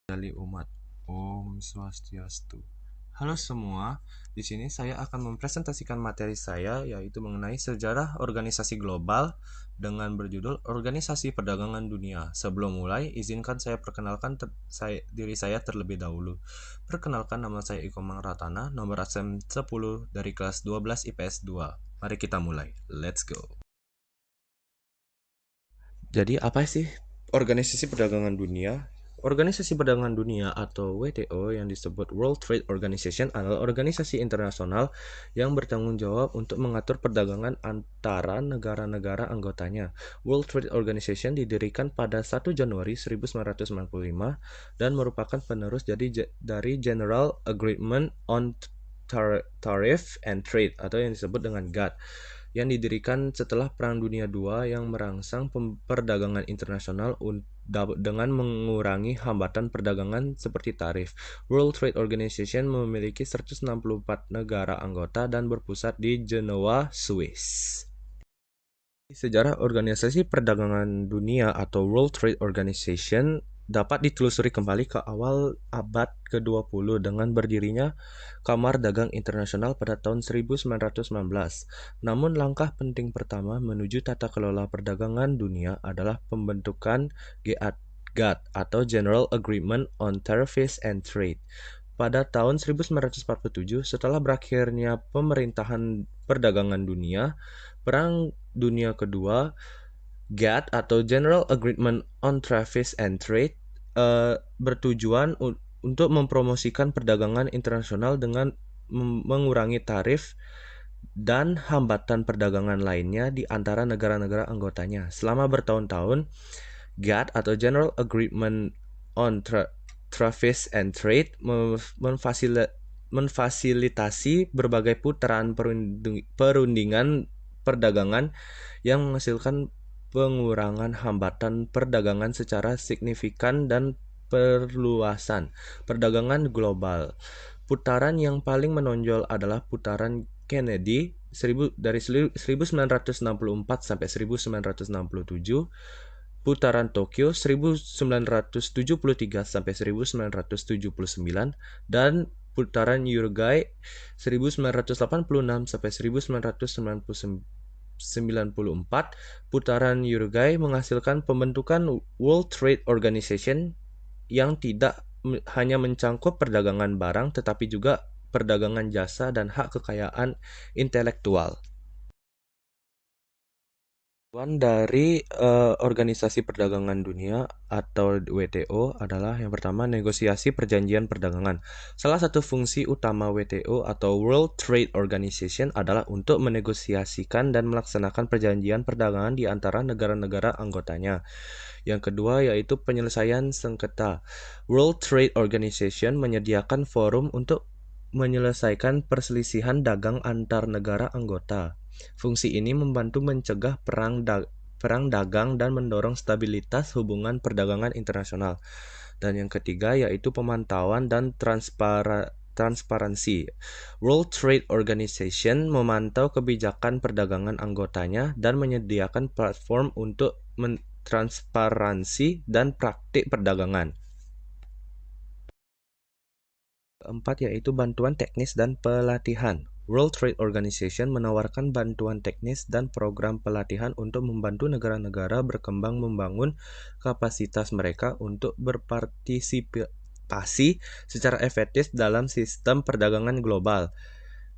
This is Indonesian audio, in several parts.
Dari umat. Om Swastiastu. Halo semua, di sini saya akan mempresentasikan materi saya yaitu mengenai sejarah organisasi global dengan berjudul Organisasi Perdagangan Dunia. Sebelum mulai, izinkan saya perkenalkan diri saya terlebih dahulu. Perkenalkan, nama saya Iko Mangratana, nomor absen 10 dari kelas 12 IPS 2. Mari kita mulai. Let's go. Jadi apa sih Organisasi Perdagangan Dunia? Organisasi Perdagangan Dunia atau WTO yang disebut World Trade Organization adalah organisasi internasional yang bertanggung jawab untuk mengatur perdagangan antara negara-negara anggotanya. World Trade Organization didirikan pada 1 Januari 1995 dan merupakan penerus dari General Agreement on Tariff and Trade atau yang disebut dengan GATT yang didirikan setelah Perang Dunia II yang merangsang perdagangan internasional dengan mengurangi hambatan perdagangan seperti tarif. World Trade Organization memiliki 164 negara anggota dan berpusat di Jenewa, Swiss. Sejarah Organisasi Perdagangan Dunia atau World Trade Organization dapat ditelusuri kembali ke awal abad ke-20 dengan berdirinya Kamar Dagang Internasional pada tahun 1919. Namun langkah penting pertama menuju tata kelola perdagangan dunia adalah pembentukan GATT atau General Agreement on Tariffs and Trade. Pada tahun 1947, setelah berakhirnya pemerintahan perdagangan dunia, Perang Dunia Kedua, GATT atau General Agreement on Tariffs and Trade bertujuan untuk mempromosikan perdagangan internasional dengan mengurangi tarif dan hambatan perdagangan lainnya di antara negara-negara anggotanya. Selama bertahun-tahun, GATT atau General Agreement on Tariffs and Trade memfasilitasi berbagai putaran perundingan perdagangan yang menghasilkan pengurangan hambatan perdagangan secara signifikan dan perluasan perdagangan global. Putaran yang paling menonjol adalah putaran Kennedy dari 1964 sampai 1967, putaran Tokyo 1973 sampai 1979, dan putaran Uruguay 1986 sampai 1994. Putaran Uruguay menghasilkan pembentukan World Trade Organization yang tidak hanya mencangkup perdagangan barang tetapi juga perdagangan jasa dan hak kekayaan intelektual. Tujuan dari Organisasi Perdagangan Dunia atau WTO adalah yang pertama negosiasi perjanjian perdagangan. Salah satu fungsi utama WTO atau World Trade Organization adalah untuk menegosiasikan dan melaksanakan perjanjian perdagangan di antara negara-negara anggotanya. Yang kedua yaitu penyelesaian sengketa. World Trade Organization menyediakan forum untuk menyelesaikan perselisihan dagang antar negara anggota. Fungsi ini membantu mencegah perang dagang dan mendorong stabilitas hubungan perdagangan internasional. Dan yang ketiga yaitu pemantauan dan transparansi. World Trade Organization memantau kebijakan perdagangan anggotanya dan menyediakan platform untuk transparansi dan praktik perdagangan. Keempat yaitu bantuan teknis dan pelatihan. World Trade Organization menawarkan bantuan teknis dan program pelatihan untuk membantu negara-negara berkembang membangun kapasitas mereka untuk berpartisipasi secara efektif dalam sistem perdagangan global.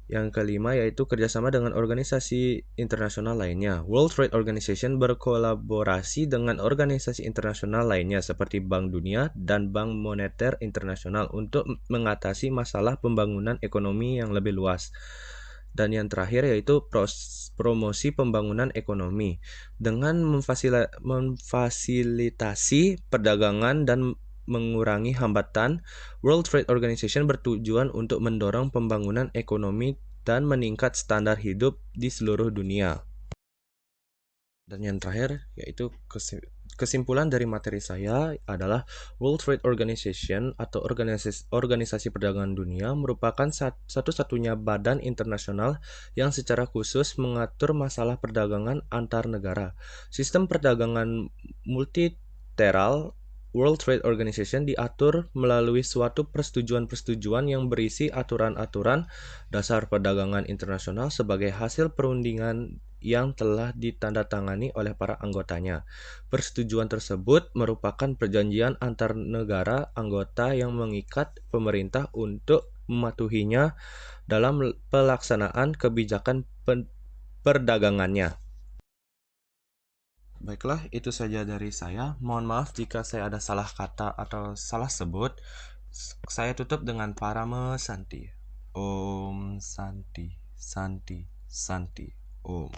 Yang kelima yaitu kerjasama dengan organisasi internasional lainnya. World Trade Organization berkolaborasi dengan organisasi internasional lainnya seperti Bank Dunia dan Bank Moneter Internasional untuk mengatasi masalah pembangunan ekonomi yang lebih luas. Dan yang terakhir yaitu promosi pembangunan ekonomi dengan memfasilitasi perdagangan dan mengurangi hambatan. World Trade Organization bertujuan untuk mendorong pembangunan ekonomi dan meningkat standar hidup di seluruh dunia. Dan yang terakhir yaitu kesimpulan dari materi saya adalah World Trade Organization atau organisasi perdagangan dunia merupakan satu-satunya badan internasional yang secara khusus mengatur masalah perdagangan antar negara. Sistem perdagangan multilateral World Trade Organization diatur melalui suatu persetujuan-persetujuan yang berisi aturan-aturan dasar perdagangan internasional sebagai hasil perundingan yang telah ditandatangani oleh para anggotanya. Persetujuan tersebut merupakan perjanjian antar negara anggota yang mengikat pemerintah untuk mematuhinya dalam pelaksanaan kebijakan perdagangannya. Baiklah, itu saja dari saya. Mohon maaf jika saya ada salah kata atau salah sebut. Saya tutup dengan Parame Santi. Om Santi, Santi, Santi, Om.